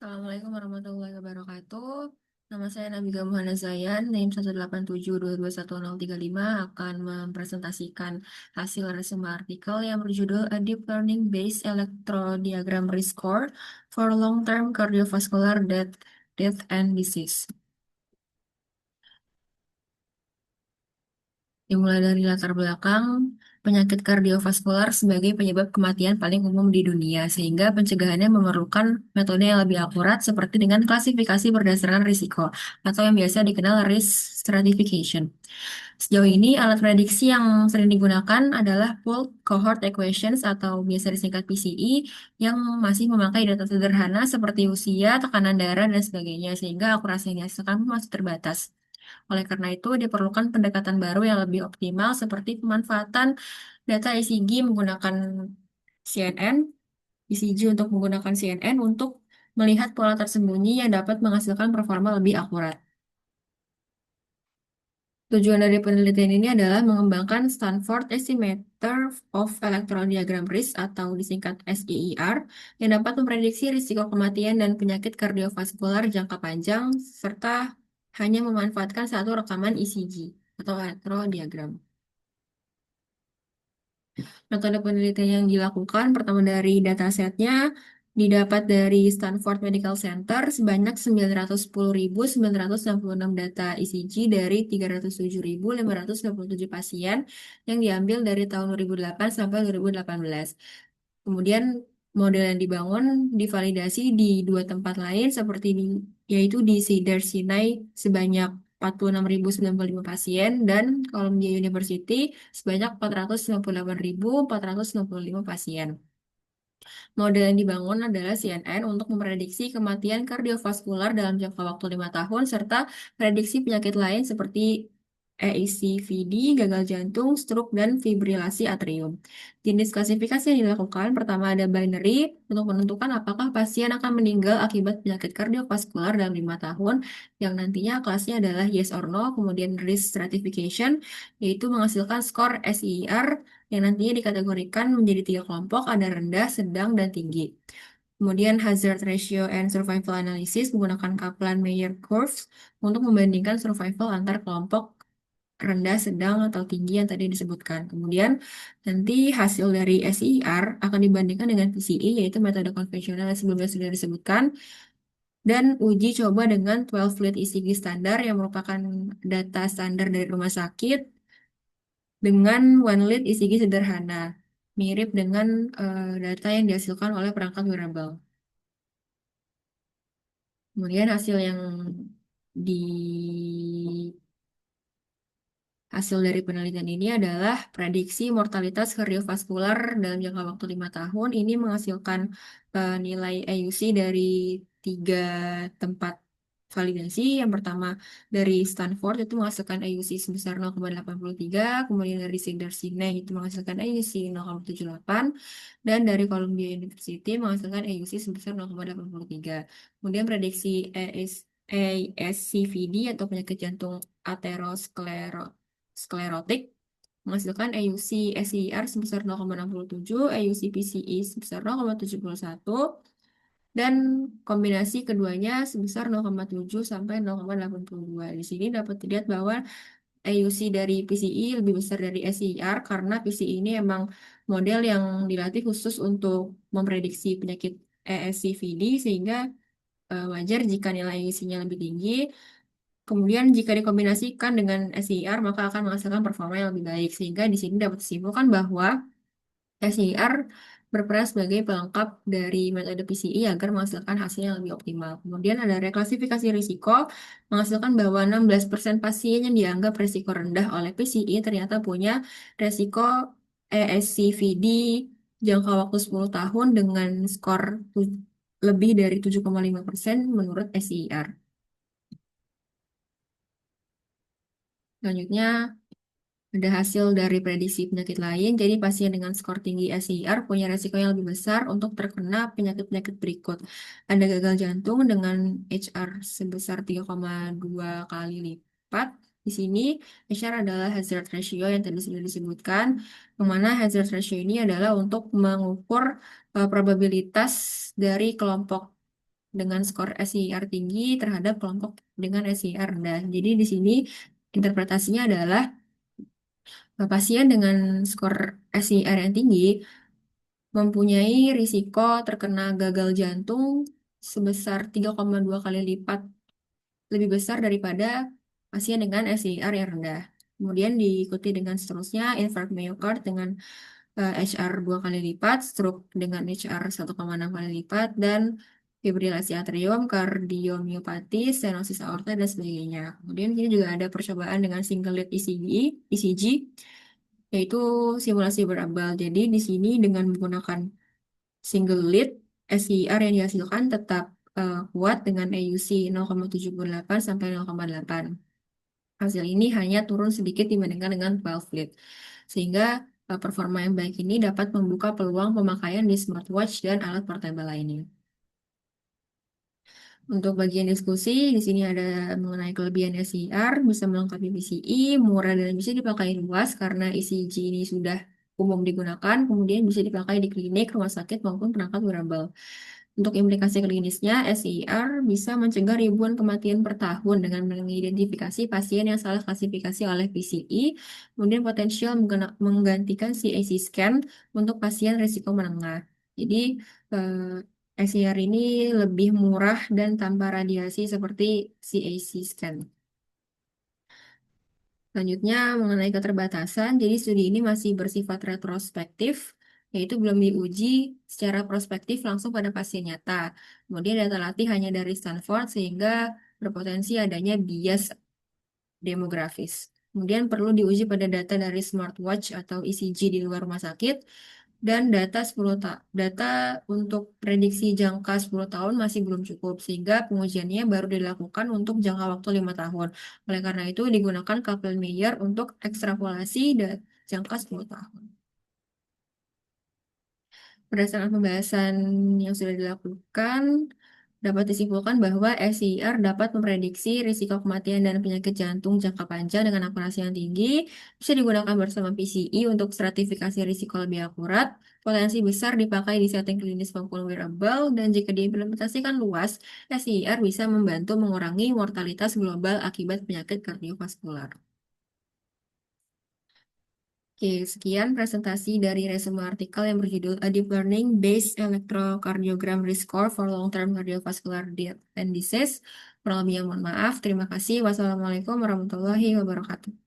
Assalamualaikum warahmatullahi wabarakatuh. Nama saya Nabila Muhammad Zayan, NIM 187221035 akan mempresentasikan hasil resume artikel yang berjudul A Deep Learning Based Electrodiagram Risk Score for Long-Term Cardiovascular Death and Disease. Dimulai dari latar belakang, penyakit kardiovaskular sebagai penyebab kematian paling umum di dunia, sehingga pencegahannya memerlukan metode yang lebih akurat seperti dengan klasifikasi berdasarkan risiko, atau yang biasa dikenal risk stratification. Sejauh ini, alat prediksi yang sering digunakan adalah pooled cohort equations atau biasa disingkat PCE yang masih memakai data sederhana seperti usia, tekanan darah, dan sebagainya, sehingga akurasi yang dihasilkan masih terbatas. Oleh karena itu, diperlukan pendekatan baru yang lebih optimal seperti pemanfaatan data ECG menggunakan CNN, ECG untuk menggunakan CNN untuk melihat pola tersembunyi yang dapat menghasilkan performa lebih akurat. Tujuan dari penelitian ini adalah mengembangkan Stanford Estimator of Electrodiagram Risk atau disingkat SEER yang dapat memprediksi risiko kematian dan penyakit kardiovaskular jangka panjang serta hanya memanfaatkan satu rekaman ECG atau elektrodiagram. Metode penelitian yang dilakukan pertama dari datasetnya didapat dari Stanford Medical Center sebanyak 910.966 data ECG dari 307.527 pasien yang diambil dari tahun 2008 sampai 2018. Kemudian model yang dibangun divalidasi di dua tempat lain seperti yaitu di Cedars-Sinai sebanyak 46.095 pasien dan Columbia University sebanyak 498.465 pasien. Model yang dibangun adalah CNN untuk memprediksi kematian kardiovaskular dalam jangka waktu 5 tahun serta prediksi penyakit lain seperti EICVD, gagal jantung, stroke, dan fibrilasi atrium. Jenis klasifikasi yang dilakukan pertama ada binary untuk menentukan apakah pasien akan meninggal akibat penyakit kardiovaskular dalam 5 tahun yang nantinya kelasnya adalah yes or no, kemudian risk stratification yaitu menghasilkan skor SEER yang nantinya dikategorikan menjadi 3 kelompok, ada rendah, sedang, dan tinggi. Kemudian hazard ratio and survival analysis menggunakan Kaplan-Meier curves untuk membandingkan survival antar kelompok rendah, sedang, atau tinggi yang tadi disebutkan. Kemudian nanti hasil dari SER akan dibandingkan dengan PCE, yaitu metode konvensional yang sebelumnya sudah disebutkan, dan uji coba dengan 12 lead ECG standar yang merupakan data standar dari rumah sakit dengan one lead ECG sederhana, mirip dengan data yang dihasilkan oleh perangkat wearable. Kemudian di hasil dari penelitian ini adalah prediksi mortalitas kardiovaskular dalam jangka waktu 5 tahun. Ini menghasilkan nilai AUC dari 3 tempat validasi. Yang pertama dari Stanford itu menghasilkan AUC sebesar 0,83, kemudian dari Cedars-Sinai itu menghasilkan AUC 0,78, dan dari Columbia University menghasilkan AUC sebesar 0,83. Kemudian prediksi ASCVD atau penyakit jantung aterosklerotik menghasilkan AUC SER sebesar 0,67, AUC PCE sebesar 0,71, dan kombinasi keduanya sebesar 0,7 sampai 0,82. Di sini dapat dilihat bahwa AUC dari PCE lebih besar dari SER karena PCE ini emang model yang dilatih khusus untuk memprediksi penyakit ESCVD sehingga wajar jika nilai AUC-nya lebih tinggi. Kemudian jika dikombinasikan dengan SER maka akan menghasilkan performa yang lebih baik sehingga di sini dapat disimpulkan bahwa SER berperan sebagai pelengkap dari metode PCE agar menghasilkan hasil yang lebih optimal. Kemudian ada reklasifikasi risiko, menghasilkan bahwa 16% pasien yang dianggap risiko rendah oleh PCE ternyata punya risiko ESCVD jangka waktu 10 tahun dengan skor lebih dari 7,5% menurut SER. Selanjutnya, ada hasil dari prediksi penyakit lain, jadi pasien dengan skor tinggi SER punya resiko yang lebih besar untuk terkena penyakit-penyakit berikut. Ada gagal jantung dengan HR sebesar 3,2 kali lipat. Di sini HR adalah hazard ratio yang tadi sudah disebutkan, yang mana hazard ratio ini adalah untuk mengukur probabilitas dari kelompok dengan skor SIR tinggi terhadap kelompok dengan SIR rendah. Jadi di sini interpretasinya adalah pasien dengan skor SIR yang tinggi mempunyai risiko terkena gagal jantung sebesar 3,2 kali lipat lebih besar daripada pasien dengan SIR yang rendah. Kemudian diikuti dengan seterusnya infark miokard dengan HR 2 kali lipat, stroke dengan HR 1,6 kali lipat, dan fibrilasi atrium, kardiomiopati, stenosis aorta, dan sebagainya. Kemudian ini juga ada percobaan dengan single lead ECG, yaitu simulasi berabal. Jadi di sini dengan menggunakan single lead, SIR yang dihasilkan tetap kuat dengan EUC 0,78 sampai 0,8. Hasil ini hanya turun sedikit dibandingkan dengan 12 lead. Sehingga performa yang baik ini dapat membuka peluang pemakaian di smartwatch dan alat portable lainnya. Untuk bagian diskusi, di sini ada mengenai kelebihan SIR, bisa melengkapi PCI, murah dan bisa dipakai luas karena ECG ini sudah umum digunakan, kemudian bisa dipakai di klinik, rumah sakit, maupun perangkat wearable. Untuk implikasi klinisnya, SIR bisa mencegah ribuan kematian per tahun dengan mengidentifikasi pasien yang salah klasifikasi oleh PCI, kemudian potensial menggantikan CAC scan untuk pasien risiko menengah. Jadi, SIR ini lebih murah dan tanpa radiasi seperti CAC scan. Selanjutnya, mengenai keterbatasan, jadi studi ini masih bersifat retrospektif, yaitu belum diuji secara prospektif langsung pada pasien nyata. Kemudian data latih hanya dari Stanford, sehingga berpotensi adanya bias demografis. Kemudian perlu diuji pada data dari smartwatch atau ECG di luar rumah sakit, dan data untuk prediksi jangka 10 tahun masih belum cukup, sehingga pengujiannya baru dilakukan untuk jangka waktu 5 tahun. Oleh karena itu, digunakan Kaplan-Meier untuk ekstrapolasi dan jangka 10 tahun. Berdasarkan pembahasan yang sudah dilakukan, dapat disimpulkan bahwa SIR dapat memprediksi risiko kematian dan penyakit jantung jangka panjang dengan akurasi yang tinggi, bisa digunakan bersama PCI untuk stratifikasi risiko lebih akurat, potensi besar dipakai di setting klinis maupun wearable, dan jika diimplementasikan luas, SIR bisa membantu mengurangi mortalitas global akibat penyakit kardiovaskular. Oke, sekian presentasi dari resume artikel yang berjudul A Deep Learning Based Electrocardiogram Risk Score for Long-Term Cardiovascular Death and Disease. Kurang lebihnya mohon maaf. Terima kasih. Wassalamualaikum warahmatullahi wabarakatuh.